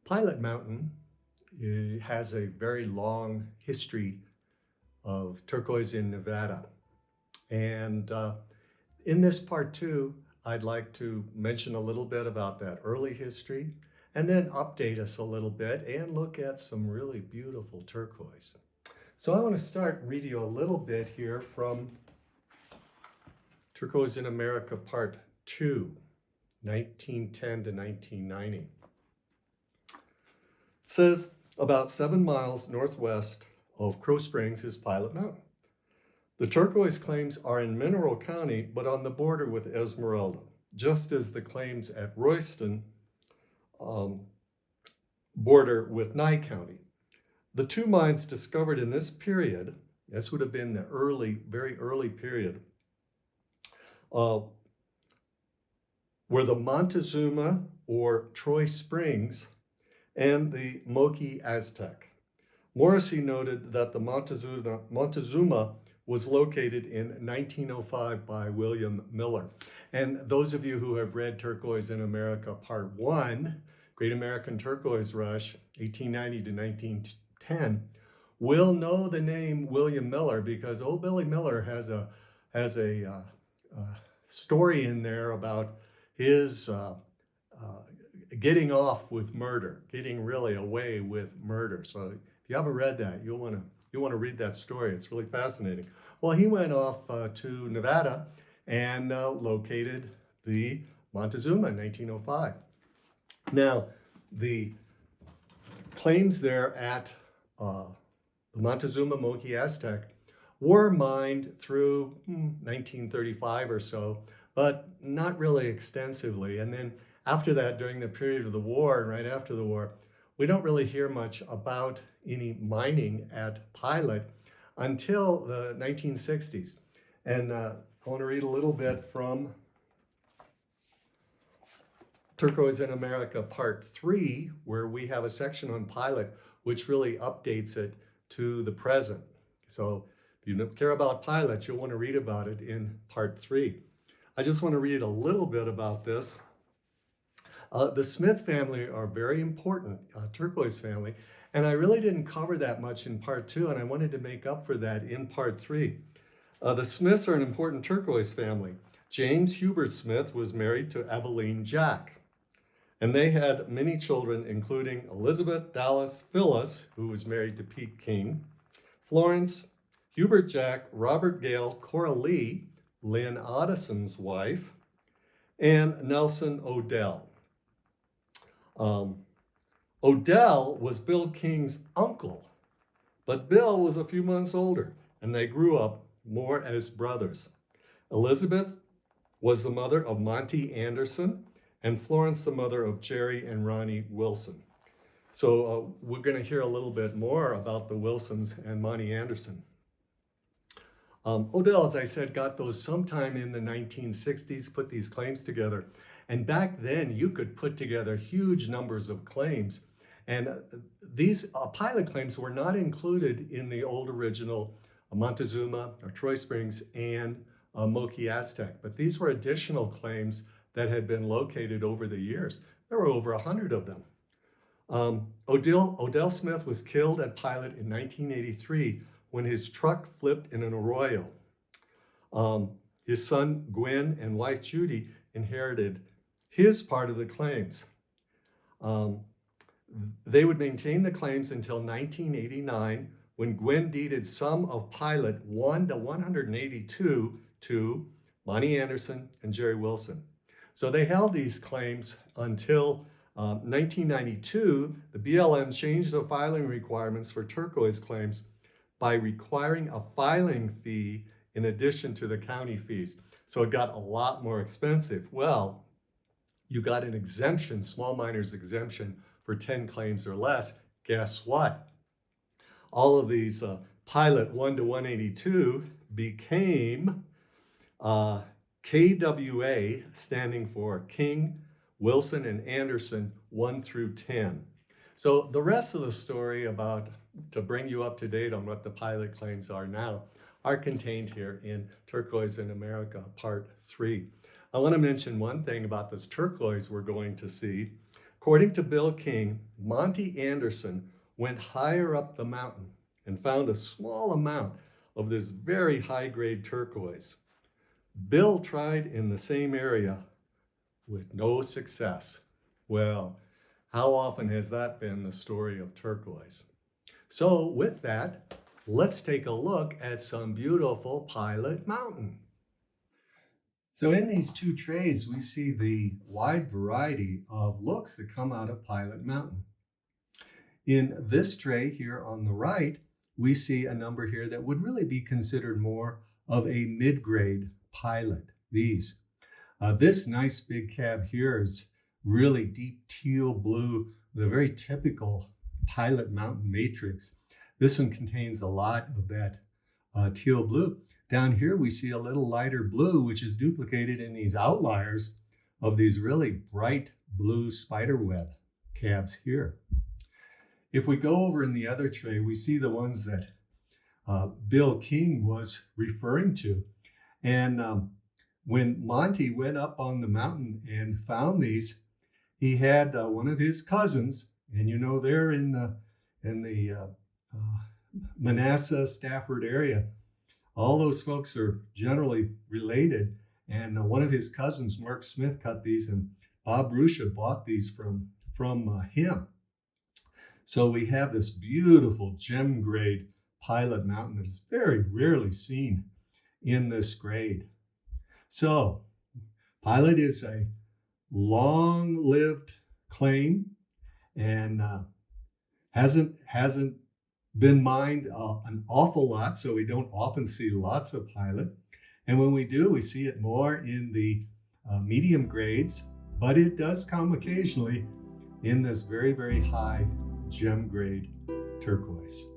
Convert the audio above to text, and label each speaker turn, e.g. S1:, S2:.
S1: Pilot Mountain has a very long history of turquoise in Nevada. And in this part two, I'd like to mention a little bit about that early history and then update us a little bit and look at some really beautiful turquoise. So I want to start reading you a little bit here from Turquoise in America Part 2, 1910 to 1990. It says, about 7 miles northwest of Crow Springs is Pilot Mountain. The turquoise claims are in Mineral County, but on the border with Esmeralda, just as the claims at Royston border with Nye County. The two mines discovered in this period, this would have been the very early period, were the Montezuma or Troy Springs and the Moki Aztec. Morrissey noted that the Montezuma was located in 1905 by William Miller. And those of you who have read Turquoise in America Part 1, Great American Turquoise Rush, 1890 to 1910, will know the name William Miller because old Billy Miller has a story in there about his getting off with murder, getting really away with murder. So if you haven't read that, you'll want to read that story. It's really fascinating. Well, he went off to Nevada and located the Montezuma in 1905. Now, the claims there at the Montezuma Moki Aztec were mined through 1935 or so, but not really extensively. And then after that, during the period of the war and right after the war, we don't really hear much about any mining at Pilot until the 1960s. And I want to read a little bit from Turquoise in America Part 3, where we have a section on Pilot, which really updates it to the present. So if you care about Pilot, you'll want to read about it in Part 3. I just want to read a little bit about this. The Smith family are very important, turquoise family, and I really didn't cover that much in Part 2, and I wanted to make up for that in Part 3. The Smiths are an important turquoise family. James Hubert Smith was married to Eveline Jack, and they had many children, including Elizabeth Dallas Phyllis, who was married to Pete King, Florence, Hubert Jack, Robert Gale, Cora Lee, Lynn Oddison's wife, and Nelson Odell. Odell was Bill King's uncle, but Bill was a few months older, and they grew up more as brothers. Elizabeth was the mother of Monty Anderson, and Florence the mother of Jerry and Ronnie Wilson. So we're going to hear a little bit more about the Wilsons and Monty Anderson. Odell, as I said, got those sometime in the 1960s, put these claims together. And back then, you could put together huge numbers of claims. And these pilot claims were not included in the old original Montezuma or Troy Springs and Moki Aztec. But these were additional claims that had been located over the years. There were over 100 of them. Odell Smith was killed at Pilot in 1983 when his truck flipped in an arroyo. His son Gwen and wife Judy inherited his part of the claims. They would maintain the claims until 1989 when Gwen deeded some of Pilot 1 to 182 to Monty Anderson and Jerry Wilson. So they held these claims until 1992. The BLM changed the filing requirements for turquoise claims by requiring a filing fee in addition to the county fees. So it got a lot more expensive. Well, you got an exemption, small miners exemption for 10 claims or less. Guess what? All of these Pilot 1 to 182 became KWA, standing for King, Wilson, and Anderson 1 through 10. So the rest of the story to bring you up to date on what the Pilot claims are now are contained here in Turquoise in America Part 3. I want to mention one thing about this turquoise we're going to see. According to Bill King, Monty Anderson went higher up the mountain and found a small amount of this very high-grade turquoise. Bill tried in the same area with no success. Well, how often has that been the story of turquoise? So with that, let's take a look at some beautiful Pilot Mountain. So in these two trays, we see the wide variety of looks that come out of Pilot Mountain. In this tray here on the right, we see a number here that would really be considered more of a mid-grade Pilot. These. This nice big cab here is really deep teal blue with a very typical Pilot Mountain matrix. This one contains a lot of that teal blue. Down here we see a little lighter blue, which is duplicated in these outliers of these really bright blue spiderweb cabs here. If we go over in the other tray, we see the ones that Bill King was referring to. And when Monty went up on the mountain and found these, he had one of his cousins, and you know they're in the Manassas, Stafford area. All those folks are generally related, and one of his cousins, Mark Smith, cut these, and Bob Ruscha bought these from him. So we have this beautiful gem grade Pilot Mountain that is very rarely seen in this grade. So Pilot is a long-lived claim and hasn't been mined an awful lot, so we don't often see lots of Pilot. And when we do, we see it more in the medium grades, but it does come occasionally in this very, very high gem grade turquoise.